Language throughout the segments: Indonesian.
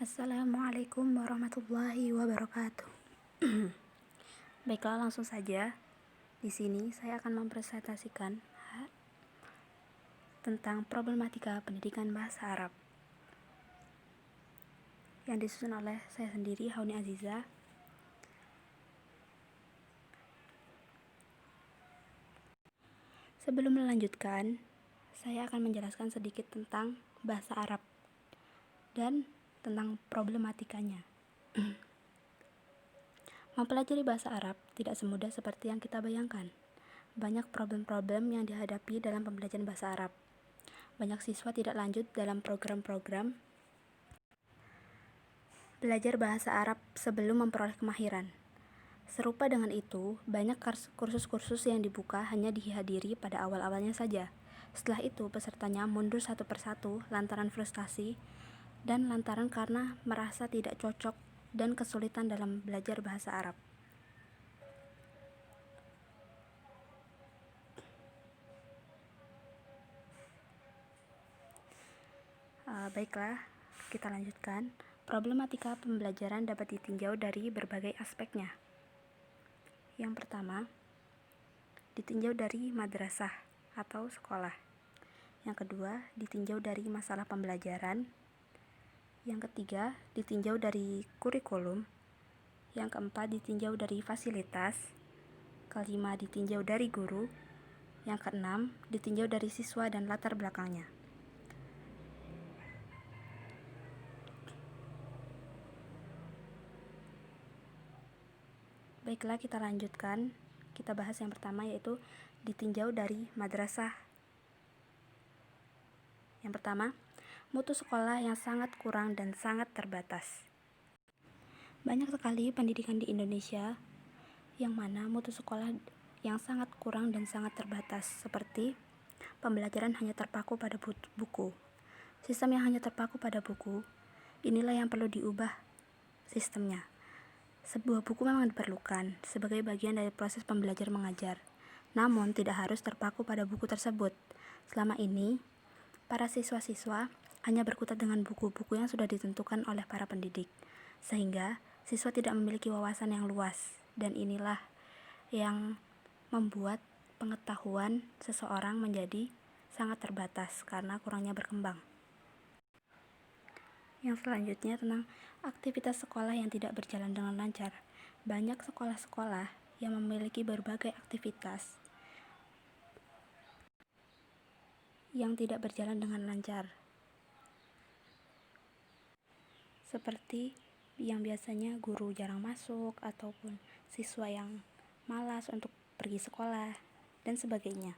Assalamualaikum warahmatullahi wabarakatuh. Baiklah, langsung saja. Di sini saya akan mempresentasikan tentang problematika pendidikan bahasa Arab yang disusun oleh saya sendiri, Hauni Aziza. Sebelum melanjutkan, saya akan menjelaskan sedikit tentang bahasa Arab dan tentang problematikanya. Mempelajari bahasa Arab tidak semudah seperti yang kita bayangkan. Banyak problem-problem yang dihadapi dalam pembelajaran bahasa Arab. Banyak siswa tidak lanjut dalam program-program belajar bahasa Arab sebelum memperoleh kemahiran. Serupa dengan itu, banyak kursus-kursus yang dibuka hanya dihadiri pada awal-awalnya saja. Setelah itu, pesertanya mundur satu persatu lantaran frustasi dan lantaran karena merasa tidak cocok dan kesulitan dalam belajar bahasa Arab. Baiklah, kita lanjutkan. Problematika pembelajaran dapat ditinjau dari berbagai aspeknya. Yang pertama, ditinjau dari madrasah atau sekolah. Yang kedua, ditinjau dari masalah pembelajaran. Yang ketiga, ditinjau dari kurikulum. Yang keempat, ditinjau dari fasilitas. Kelima, ditinjau dari guru. Yang keenam, ditinjau dari siswa dan latar belakangnya. Baiklah, kita lanjutkan. Kita bahas yang pertama, yaitu ditinjau dari madrasah. Yang pertama, mutu sekolah yang sangat kurang dan sangat terbatas. Banyak sekali pendidikan di Indonesia yang mana mutu sekolah yang sangat kurang dan sangat terbatas, seperti pembelajaran hanya terpaku pada buku. Sistem yang hanya terpaku pada buku, inilah yang perlu diubah sistemnya. Sebuah buku memang diperlukan sebagai bagian dari proses pembelajar mengajar, namun tidak harus terpaku pada buku tersebut. Selama ini, para siswa-siswa hanya berkutat dengan buku-buku yang sudah ditentukan oleh para pendidik, sehingga siswa tidak memiliki wawasan yang luas, dan inilah yang membuat pengetahuan seseorang menjadi sangat terbatas karena kurangnya berkembang. Yang selanjutnya tentang aktivitas sekolah yang tidak berjalan dengan lancar. Banyak sekolah-sekolah yang memiliki berbagai aktivitas yang tidak berjalan dengan lancar, seperti yang biasanya guru jarang masuk ataupun siswa yang malas untuk pergi sekolah dan sebagainya.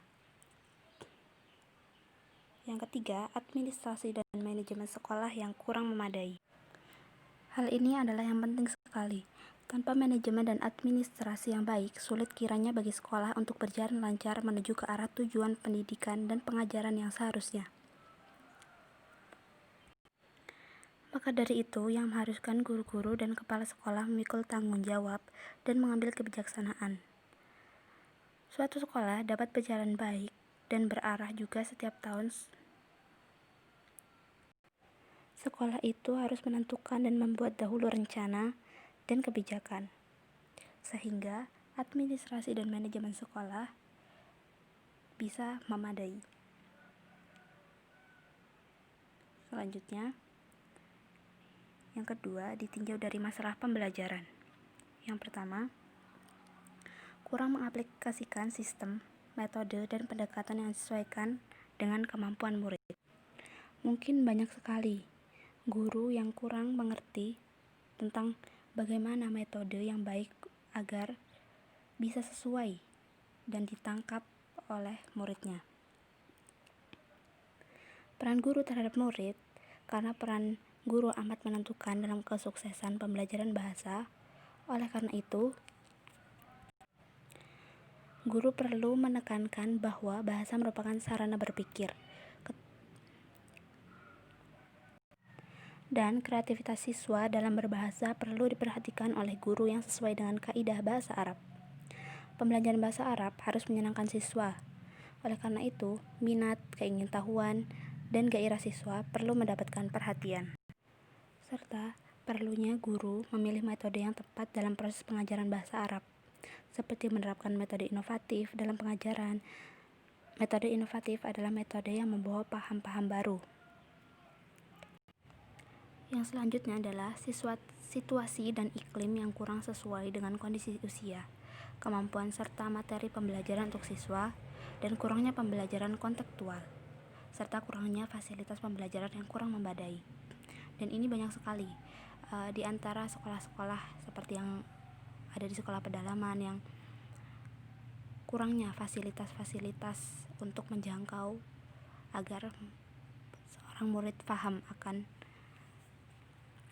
Yang ketiga, administrasi dan manajemen sekolah yang kurang memadai. Hal ini adalah yang penting sekali. Tanpa manajemen dan administrasi yang baik, sulit kiranya bagi sekolah untuk berjalan lancar menuju ke arah tujuan pendidikan dan pengajaran yang seharusnya. Maka dari itu, yang mengharuskan guru-guru dan kepala sekolah memikul tanggung jawab dan mengambil kebijaksanaan. Suatu sekolah dapat berjalan baik dan berarah juga setiap tahun. Sekolah itu harus menentukan dan membuat dahulu rencana dan kebijakan, sehingga administrasi dan manajemen sekolah bisa memadai. Selanjutnya, yang kedua, ditinjau dari masalah pembelajaran. Yang pertama, kurang mengaplikasikan sistem, metode, dan pendekatan yang disesuaikan dengan kemampuan murid. Mungkin banyak sekali guru yang kurang mengerti tentang bagaimana metode yang baik agar bisa sesuai dan ditangkap oleh muridnya. Peran guru terhadap murid, karena peran guru amat menentukan dalam kesuksesan pembelajaran bahasa. Oleh karena itu, guru perlu menekankan bahwa bahasa merupakan sarana berpikir dan kreativitas siswa dalam berbahasa perlu diperhatikan oleh guru yang sesuai dengan kaidah bahasa Arab. Pembelajaran bahasa Arab harus menyenangkan siswa. Oleh karena itu, minat, keingintahuan, dan gairah siswa perlu mendapatkan perhatian. serta perlunya guru memilih metode yang tepat dalam proses pengajaran bahasa Arab, seperti menerapkan metode inovatif dalam pengajaran. Metode inovatif adalah metode yang membawa paham-paham baru. Yang selanjutnya adalah situasi dan iklim yang kurang sesuai dengan kondisi usia, kemampuan serta materi pembelajaran untuk siswa, dan kurangnya pembelajaran kontekstual, serta kurangnya fasilitas pembelajaran yang kurang memadai. Dan ini banyak sekali di antara sekolah-sekolah seperti yang ada di sekolah pedalaman yang kurangnya fasilitas-fasilitas untuk menjangkau agar seorang murid paham akan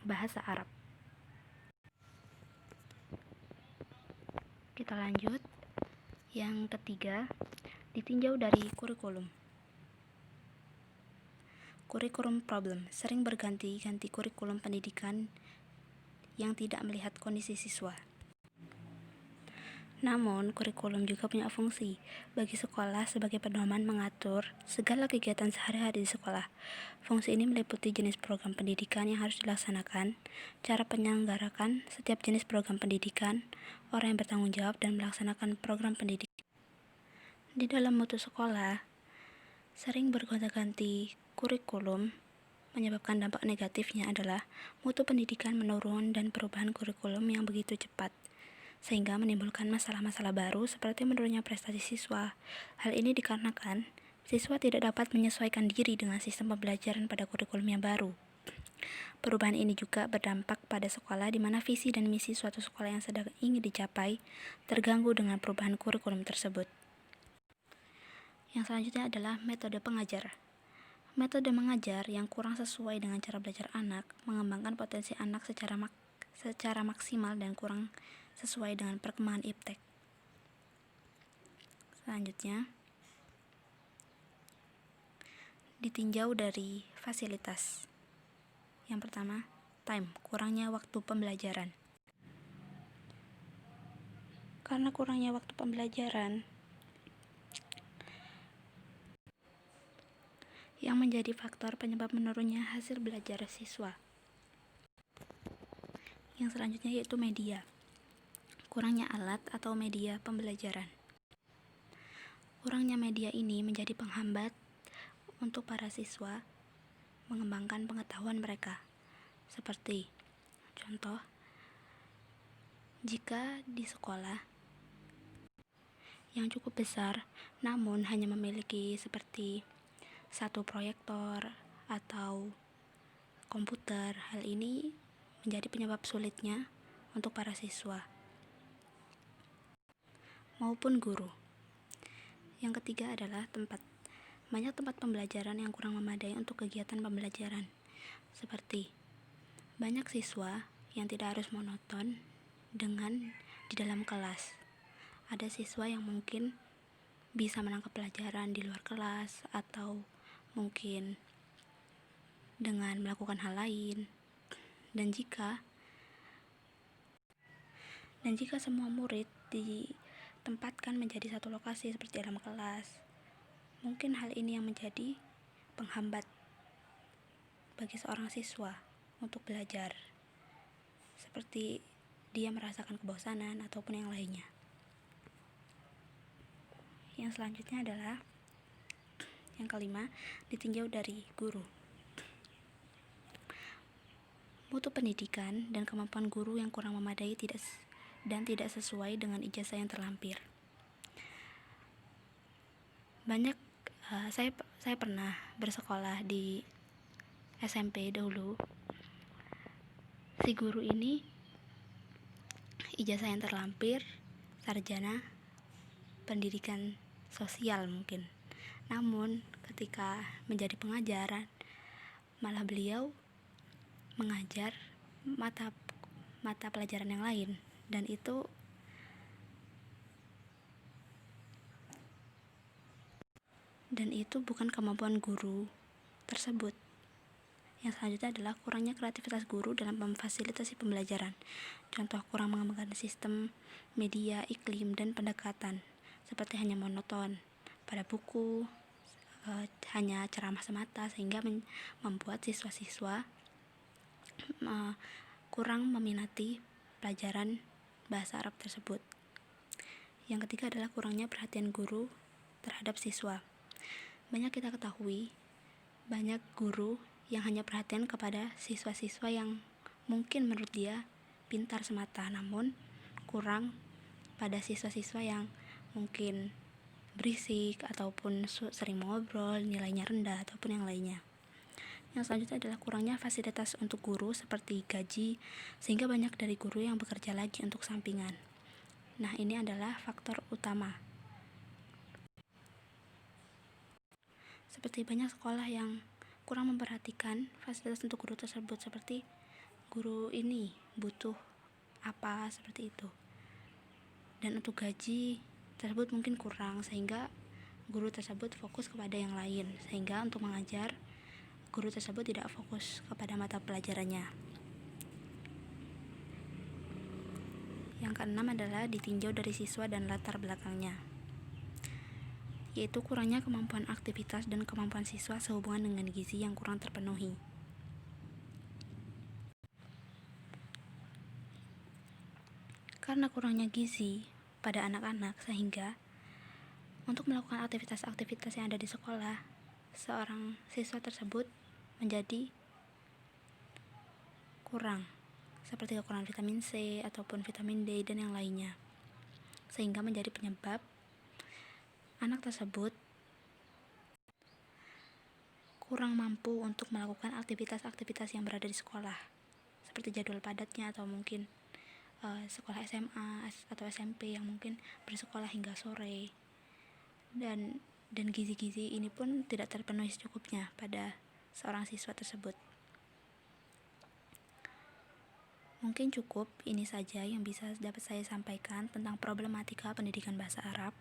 bahasa Arab. Kita lanjut. Yang ketiga, ditinjau dari kurikulum. Kurikulum problem sering berganti-ganti kurikulum pendidikan yang tidak melihat kondisi siswa. Namun, kurikulum juga punya fungsi bagi sekolah sebagai pedoman mengatur segala kegiatan sehari-hari di sekolah. Fungsi ini meliputi jenis program pendidikan yang harus dilaksanakan, cara penyelenggarakan setiap jenis program pendidikan, orang yang bertanggung jawab dan melaksanakan program pendidikan. Di dalam mutu sekolah, sering bergonta-ganti kurikulum menyebabkan dampak negatifnya adalah mutu pendidikan menurun dan perubahan kurikulum yang begitu cepat, sehingga menimbulkan masalah-masalah baru seperti menurunnya prestasi siswa. Hal ini dikarenakan siswa tidak dapat menyesuaikan diri dengan sistem pembelajaran pada kurikulum yang baru. Perubahan ini juga berdampak pada sekolah di mana visi dan misi suatu sekolah yang sedang ingin dicapai terganggu dengan perubahan kurikulum tersebut. Yang selanjutnya adalah metode pengajar. Metode mengajar yang kurang sesuai dengan cara belajar anak mengembangkan potensi anak secara maksimal dan kurang sesuai dengan perkembangan iptek. Selanjutnya, ditinjau dari fasilitas. Yang pertama, time, kurangnya waktu pembelajaran. Karena kurangnya waktu pembelajaran yang menjadi faktor penyebab menurunnya hasil belajar siswa. Yang selanjutnya yaitu media. Kurangnya alat atau media pembelajaran. Kurangnya media ini menjadi penghambat untuk para siswa mengembangkan pengetahuan mereka. Seperti contoh, jika di sekolah yang cukup besar namun hanya memiliki seperti satu proyektor atau komputer, hal ini menjadi penyebab sulitnya untuk para siswa maupun guru. Yang ketiga adalah tempat. Banyak tempat pembelajaran yang kurang memadai untuk kegiatan pembelajaran, seperti banyak siswa yang tidak harus monoton dengan di dalam kelas. Ada siswa yang mungkin bisa menangkap pelajaran di luar kelas atau mungkin dengan melakukan hal lain. Dan jika semua murid ditempatkan menjadi satu lokasi seperti dalam kelas, mungkin hal ini yang menjadi penghambat bagi seorang siswa untuk belajar, seperti dia merasakan kebosanan ataupun yang lainnya. Yang selanjutnya adalah yang kelima, ditinjau dari guru. Mutu pendidikan dan kemampuan guru yang kurang memadai tidak sesuai dengan ijazah yang terlampir. Saya pernah bersekolah di SMP dahulu. Si guru ini ijazah yang terlampir, sarjana pendidikan sosial mungkin. Namun ketika menjadi pengajar, malah beliau mengajar mata pelajaran yang lain, dan itu bukan kemampuan guru tersebut. Yang selanjutnya adalah kurangnya kreativitas guru dalam memfasilitasi pembelajaran. Contoh, kurang mengembangkan sistem, media, iklim, dan pendekatan, seperti hanya monoton pada buku, hanya ceramah semata, sehingga membuat siswa-siswa kurang meminati pelajaran bahasa Arab tersebut. Yang ketiga adalah kurangnya perhatian guru terhadap siswa. Banyak kita ketahui, banyak guru yang hanya perhatian kepada siswa-siswa yang mungkin menurut dia pintar semata, namun kurang pada siswa-siswa yang mungkin berisik ataupun sering ngobrol, nilainya rendah ataupun yang lainnya. Yang selanjutnya adalah kurangnya fasilitas untuk guru seperti gaji, sehingga banyak dari guru yang bekerja lagi untuk sampingan. Nah, ini adalah faktor utama. Seperti banyak sekolah yang kurang memperhatikan fasilitas untuk guru tersebut, seperti guru ini butuh apa, seperti itu. Dan untuk gaji tersebut mungkin kurang, sehingga guru tersebut fokus kepada yang lain, sehingga untuk mengajar guru tersebut tidak fokus kepada mata pelajarannya. Yang keenam adalah ditinjau dari siswa dan latar belakangnya, yaitu kurangnya kemampuan aktivitas dan kemampuan siswa sehubungan dengan gizi yang kurang terpenuhi. Karena kurangnya gizi pada anak-anak, sehingga untuk melakukan aktivitas-aktivitas yang ada di sekolah, seorang siswa tersebut menjadi kurang, seperti kekurangan vitamin C ataupun vitamin D dan yang lainnya, sehingga menjadi penyebab anak tersebut kurang mampu untuk melakukan aktivitas-aktivitas yang berada di sekolah, seperti jadwal padatnya atau mungkin sekolah SMA atau SMP yang mungkin bersekolah hingga sore, dan gizi-gizi ini pun tidak terpenuhi secukupnya pada seorang siswa tersebut. Mungkin cukup ini saja yang bisa dapat saya sampaikan tentang problematika pendidikan bahasa Arab.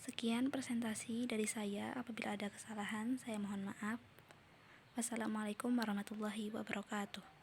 Sekian presentasi dari saya. Apabila ada kesalahan, saya mohon maaf. Wassalamualaikum warahmatullahi wabarakatuh.